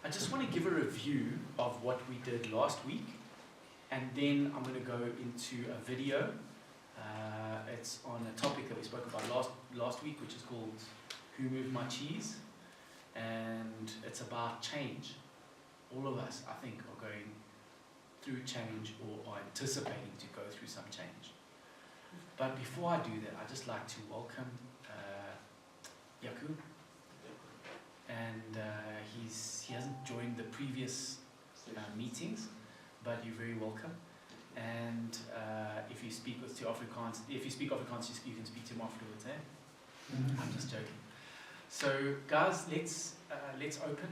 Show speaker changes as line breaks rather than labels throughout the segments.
I just want to give a review of what we did last week, and then I'm going to go into a video. It's on a topic that we spoke about last week, which is called Who Moved My Cheese? And it's about change. All of us, I think, are going through change or are anticipating to go through some change. But before I do that, I'd just like to welcome Yaku. And he hasn't joined the previous meetings, but you're very welcome. And if you speak with Afrikaans, you can speak to him afterwards, eh? Mm-hmm. I'm just joking. So, guys, let's open.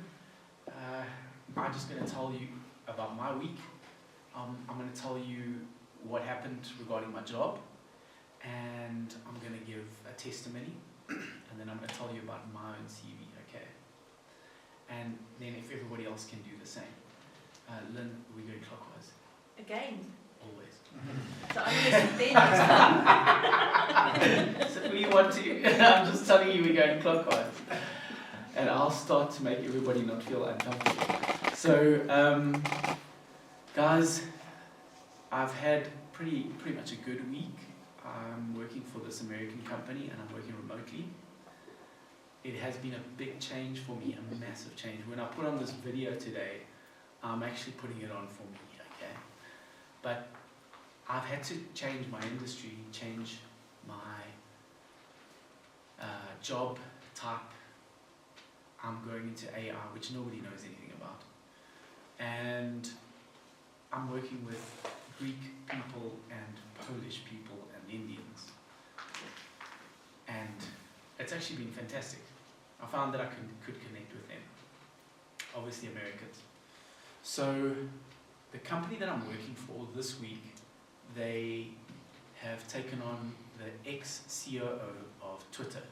I'm just going to tell you about my week. I'm going to tell you what happened regarding my job, and I'm going to give a testimony, and then I'm going to tell you about my own CV, okay? And then if everybody else can do the same. Lynn, we're going clockwise.
Again?
Always.
So I'm going to sit there.
So we want to, I'm just telling you we're going clockwise. And I'll start to make everybody not feel uncomfortable. So, guys, I've had pretty much a good week. I'm working for this American company and I'm working remotely. It has been a big change for me, a massive change. When I put on this video today, I'm actually putting it on for me, okay? But I've had to change my industry, change my job type. I'm going into AI, which nobody knows anything about. And I'm working with Greek people and Polish people and Indians. And it's actually been fantastic. I found that I could connect with them. Obviously Americans. So the company that I'm working for this week, they have taken on the ex-COO of Twitter.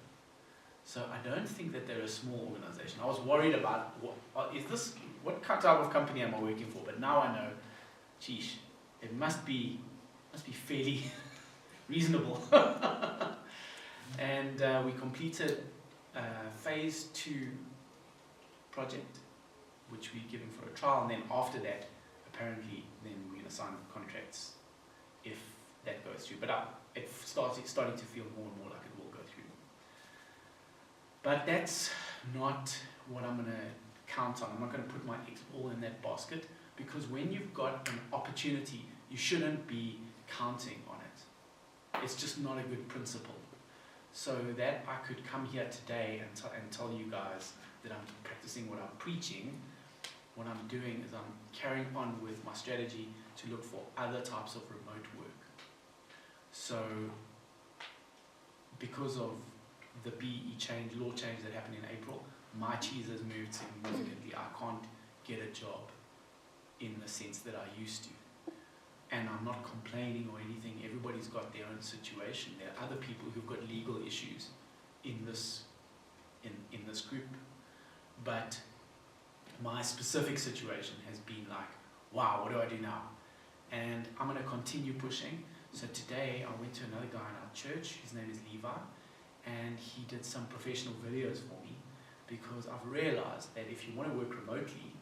So I don't think that they're a small organization. I was worried about what type of company am I working for, but now I know, geesh, it must be fairly reasonable. And we completed a phase 2 project, which we're giving for a trial, and then after that, apparently, then we're going to sign contracts if that goes through. But it's starting to feel more and more like it will go through. But that's not what I'm going to count on. I'm not going to put my eggs all in that basket, because when you've got an opportunity, you shouldn't be counting on it. It's just not a good principle. So that I could come here today and tell you guys that I'm practicing what I'm preaching, what I'm doing is I'm carrying on with my strategy to look for other types of remote work. So because of the BE law change that happened in April, my cheese has moved significantly. I can't get a job in the sense that I used to. And I'm not complaining or anything. Everybody's got their own situation. There are other people who've got legal issues in this group. But my specific situation has been like, wow, what do I do now? And I'm going to continue pushing. So today I went to another guy in our church. His name is Levi. And he did some professional videos for me, because I've realized that if you want to work remotely,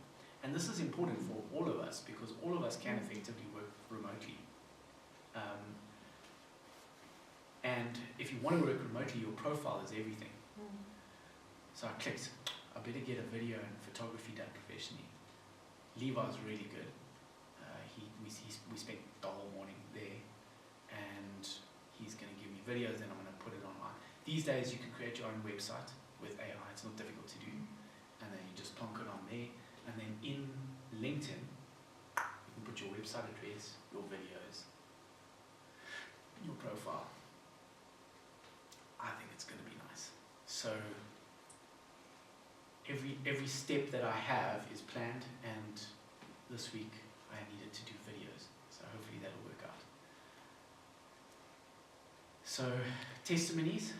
and this is important for all of us, because all of us can effectively work remotely. And if you want to work remotely, your profile is everything. So I clicked, I better get a video and photography done professionally. Levi's really good. We spent the whole morning there, and he's going to give me videos, and I'm going to put it online. These days you can create your own website with AI, it's not difficult to do, and then you just plonk it on there, and then in LinkedIn you can put your website address, your videos, your profile. I think it's going to be nice. So every step that I have is planned, and this week I needed to do videos, so hopefully that'll work out. So testimonies,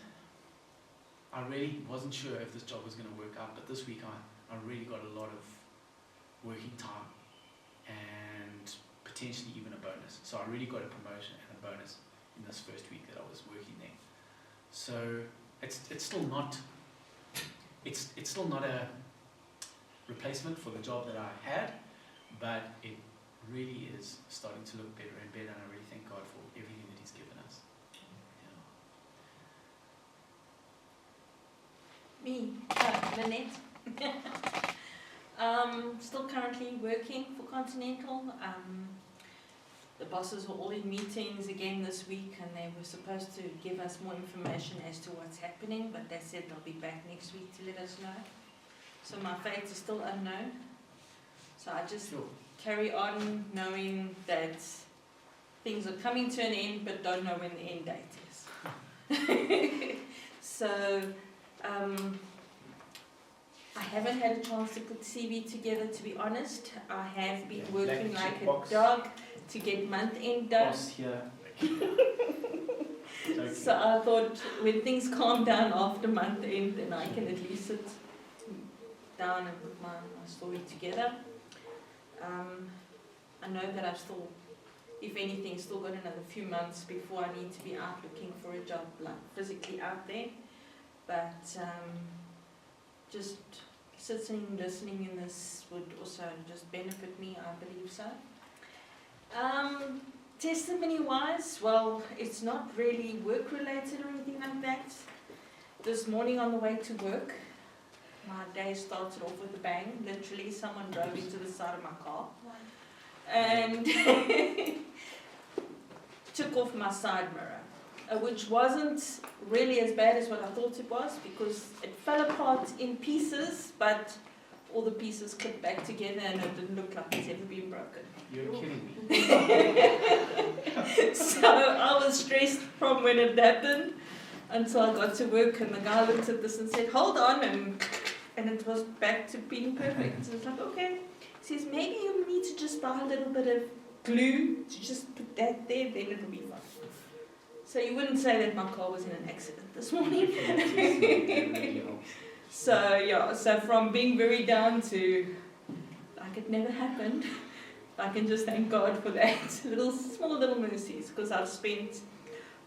I really wasn't sure if this job was going to work out, but this week I really got a lot of working time and potentially even a bonus. So I really got a promotion and a bonus in this first week that I was working there. So it's still not a replacement for the job that I had, but it really is starting to look better and better, and I really thank God for everything that He's given us. Yeah.
Me, Lynette. Still currently working for Continental. The bosses were all in meetings again this week, and they were supposed to give us more information as to what's happening, but they said they'll be back next week to let us know. So my fate is still unknown. So I just carry on knowing that things are coming to an end, but don't know when the end date is. So I haven't had a chance to put CV together, to be honest. I have been working like a dog to get month-end done. So I thought when things calm down after month-end, then I can at least sit down and put my story together. I know that I've still, if anything, still got another few months before I need to be out looking for a job, like physically out there. But just sitting, listening in this would also just benefit me, I believe so. Testimony-wise, well, it's not really work-related or anything like that. This morning on the way to work, my day started off with a bang. Literally, someone drove into the side of my car and took off my side mirror, which wasn't really as bad as what I thought it was, because it fell apart in pieces, but all the pieces clipped back together and it didn't look like it's ever been broken.
You're kidding me.
So I was stressed from when it happened until I got to work, and the guy looked at this and said, "Hold on," and it was back to being perfect. So I was like, okay. He says, maybe you need to just buy a little bit of glue to just put that there, then it'll be fine. So you wouldn't say that my car was in an accident this morning. So yeah, so from being very down to like it never happened, I can just thank God for that. Small little mercies, because I've spent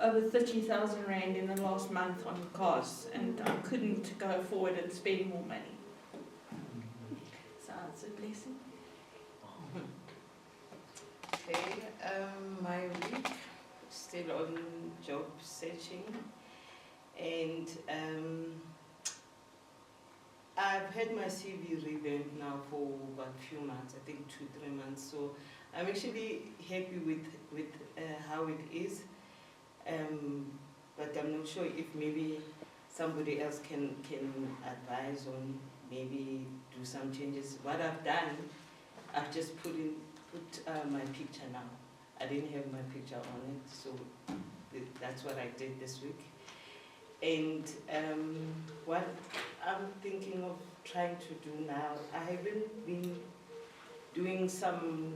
over 30,000 Rand in the last month on cars, and I couldn't go forward and spend more money. So it's a blessing.
Okay, my week, still on job searching, and I've had my CV revamped now for about a few months, I think 2-3 months, so I'm actually happy with how it is, but I'm not sure if maybe somebody else can advise on maybe do some changes. What I've done, I've just put my picture now. I didn't have my picture on it, so that's what I did this week. And what I'm thinking of trying to do now, I haven't been doing some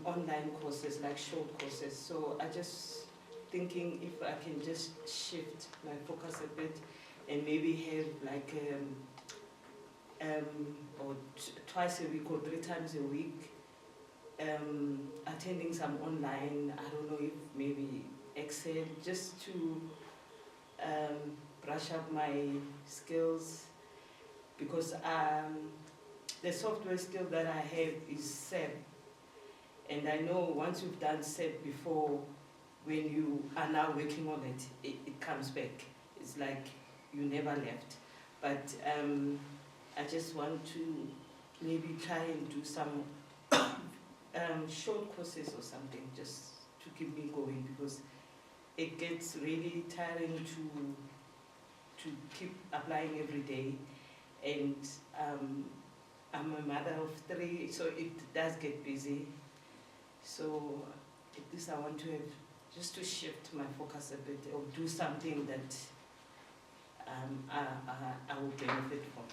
online courses, like short courses, so I just thinking if I can just shift my focus a bit and maybe have like or twice a week or 3 times a week attending some online, I don't know if maybe Excel, just to brush up my skills, because the software skill that I have is SAP, and I know once you've done SAP before, when you are now working on it, it comes back. It's like you never left. But I just want to maybe try and do some short courses or something, just to keep me going, because it gets really tiring to keep applying every day, and I'm a mother of 3, so it does get busy. So at least I want to have, just to shift my focus a bit, or do something that I will benefit from.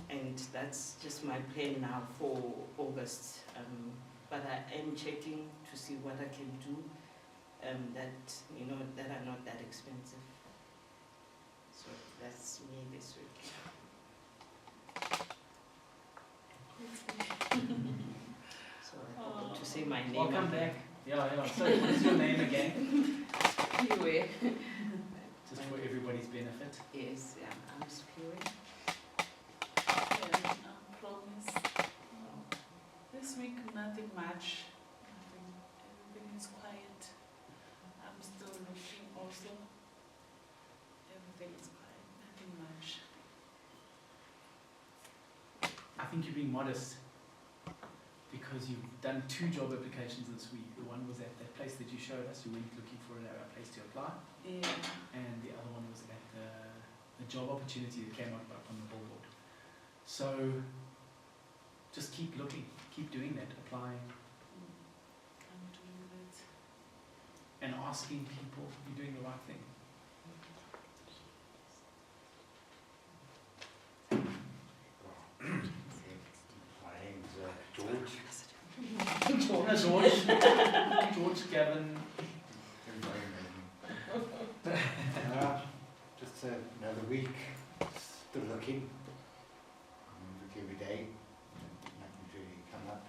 And that's just my plan now for August. But I am checking to see what I can do that are not that expensive. So that's me this week. So I forgot to say my name.
Welcome back. Yeah. So what is your name again?
Anyway.
Just for everybody's benefit.
Yes, yeah, I'm Spirit.
think you're being modest because you've done 2 job applications this week. The one was at that place that you showed us. You went looking for a place to apply, and the other one was at the job opportunity that came up on the billboard. So just keep looking, keep doing that, applying and asking people if you're doing the right thing.
My name's George.
George Gavin.
Just another week, still looking. Look every day, nothing's really come up.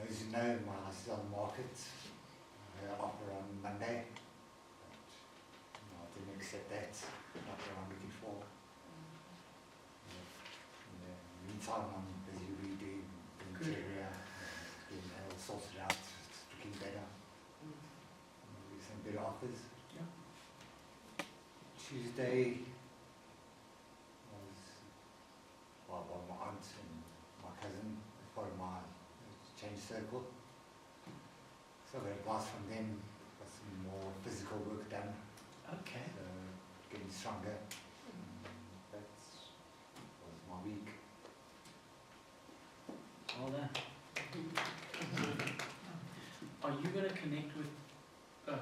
As you know, my house is on the market. I offer on Monday, but I didn't accept that. Not what I'm looking for. In the meantime, I'm busy redoing the interior, getting it all sorted out, it's looking better. Maybe some better offers.
Yeah.
Tuesday was my aunt and my cousin as part of my change circle. So I got advice from them, got some more physical work done,
Okay.
so getting stronger. That was my week.
Well done. Are you going to connect with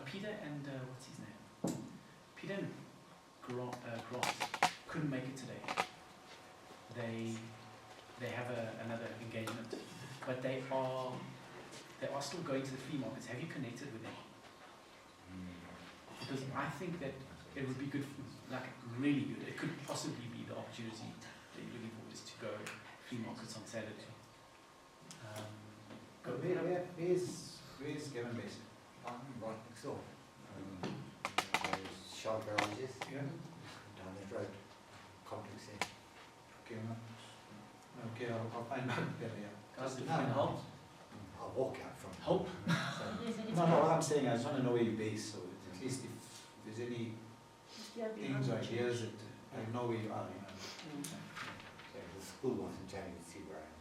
Peter and what's his name? Peter and Gross couldn't make it today. They have another engagement, but they are still going to the flea markets. Have you connected with them? Because I think that it would be good, like really good. It could possibly be the opportunity that you're looking for is to go flea markets on Saturday.
Where's Gavin based?
Right next door. Those shop garages
Yeah.
down that road, complex there.
Okay, okay, I'll find out better, yeah.
Guys, if you
No,
can
no.
help.
I'll walk out from.
Help.
No, what I'm saying, I just want to know where you're based, so at least if there's any things or ideas that I know where you are, you know.
So the school wasn't trying to see where I am.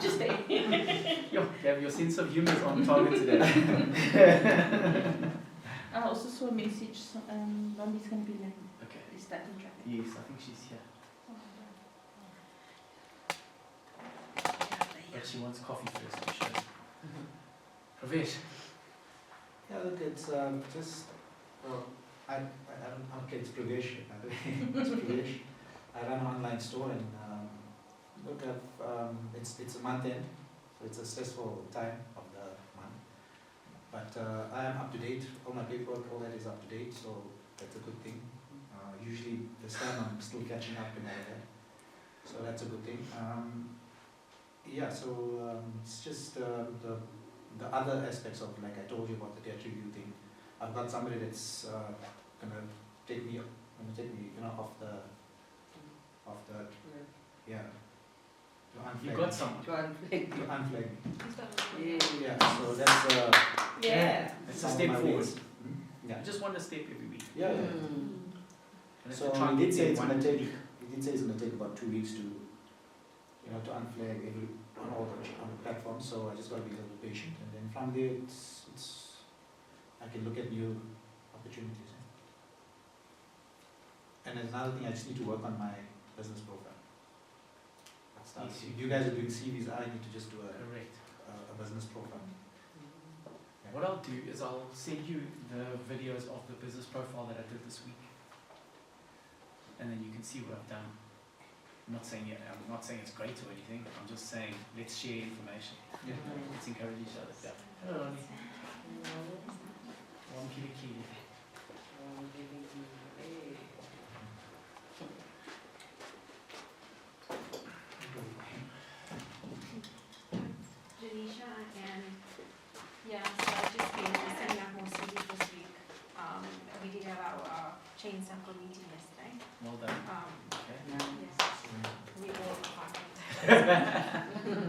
Just stay.
Your sense of humour is on target today.
I also saw a message, Romney's going to be late.
Okay.
He's stuck in traffic.
Yes, I think she's here. But she wants coffee first to show. Pravesh.
Yeah, look, it's just, I don't okay, it's Pravesh, it's Pravesh. I run an online store and look, it's a month end, so it's a stressful time of the month. But I am up to date, all my paperwork, all that is up to date, so that's a good thing. Usually this time I'm still catching up and all that, so that's a good thing. Yeah, so it's just the other aspects of, like I told you about the debt review thing. I've got somebody that's gonna take me, you know, off the, yeah. To unflag.
You got someone.
To unflag.
To unflag me.
Yeah.
Yeah, so that's
Yeah.
It's a
some of
step
my
forward.
ways.
You just want a step every week.
Yeah, yeah.
And if
So
you try and
he
get
did say
there
it's
one
gonna take.
week.
He did say it's gonna take about 2 weeks to, you know, to unflag every on all the platforms. So I just gotta be a little patient, and then from there, it's I can look at new opportunities. And there's another thing, I just need to work on my business profile.
Yes,
If you guys are doing CVs, I need to just do
Correct.
a business profile.
What I'll do is I'll send you the videos of the business profile that I did this week, and then you can see what I've done. I'm not saying it's great or anything. I'm just saying let's share information.
Yeah.
Let's encourage each other. Yeah. Hello, Ronnie. One key.
Janisha, and yeah, so I've just been sending out more CVs this week. We did have our chain circle meeting yesterday.
Well done. Okay.
Yes, we all partnered.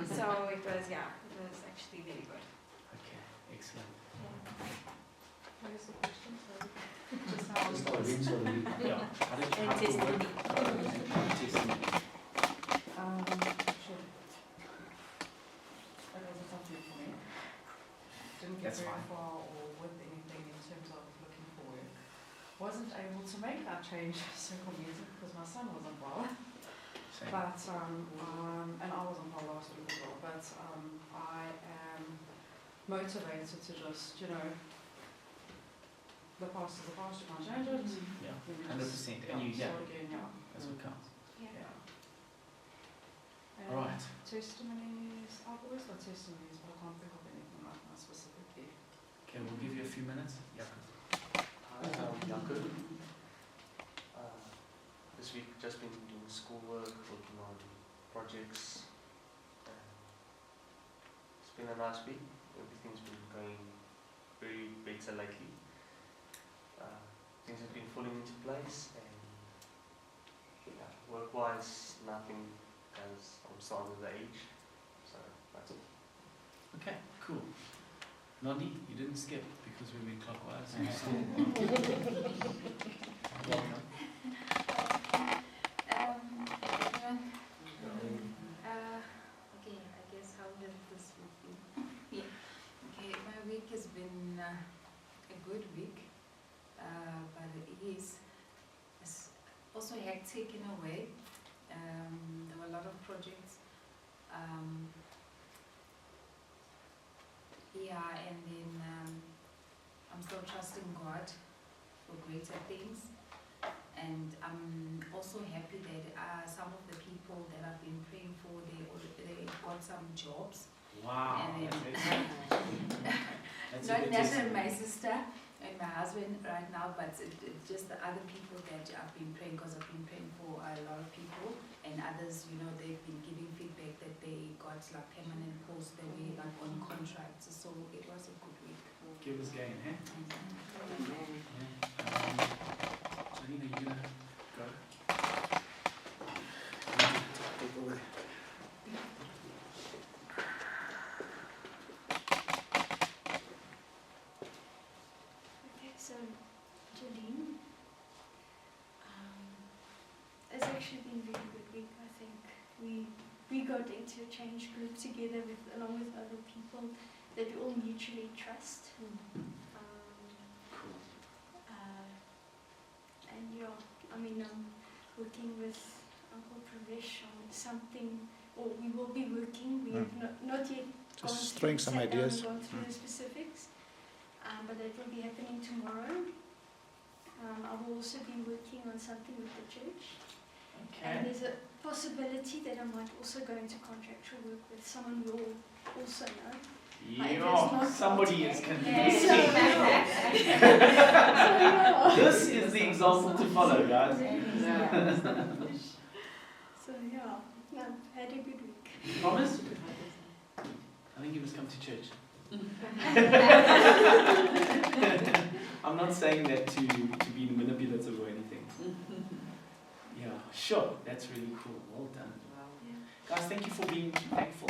So it was actually very good.
Okay. Excellent.
What is the question? Sorry. Just
Just our wins for the week.
Yeah. How did
And
your work?
testimony.
for music because my son wasn't well.
Same.
But, and I wasn't well last week as well, but I am motivated to just, you know, the past is the past, you can't change it.
Yeah,
We
100%. And you,
start again, yeah.
that's what counts.
Yeah.
All right.
Testimonies, I've always got testimonies, but I can't think of anything right now specifically.
Okay, we'll give you a few minutes. Yeah.
Hi, I'm Jakob. This week just been doing schoolwork, working on projects. It's been a nice week. Everything's been going very better lately. Things have been falling into place, and yeah, work-wise, nothing as I'm starting with the age. So that's it.
Okay, cool. Nandi, you didn't skip because we went clockwise. Welcome.
Okay, I guess how has this week been? Yeah. Okay, my week has been a good week, but it is also hectic in a way. There were a lot of projects. Yeah, and then I'm still trusting God for greater things. And I'm also happy that some of the people that I've been praying for, they got some jobs.
Wow.
And
That's
not
a good
necessarily
testimony.
my sister and my husband right now, but just the other people that I've been praying, because I've been praying for a lot of people, and others, you know, they've been giving feedback that they got like permanent posts, they were like on contracts, so it was a good week.
Give us gain, eh?
Amen.
Yeah. Janina, you gonna go?
Okay, so Jolene, it's actually been a really good week. I think we got into a change group together along with other people that we all mutually trust. And yeah, I mean, I'm working with Uncle Pravesh on something, or we will be working. We have not yet
Just throwing some ideas.
gone through the specifics, but that will be happening tomorrow. I will also be working on something with the church. And
Okay.
there's a possibility that I might also go into contractual work with someone we all also know.
Yeah, somebody is
Yeah.
convincing. This is the example to follow, guys.
So yeah, no, had a good week.
Promise? I think you must come to church. I'm not saying that to be manipulative or anything. Yeah, sure, that's really cool. Well done.
Wow.
Yeah.
Guys, thank you for being thankful.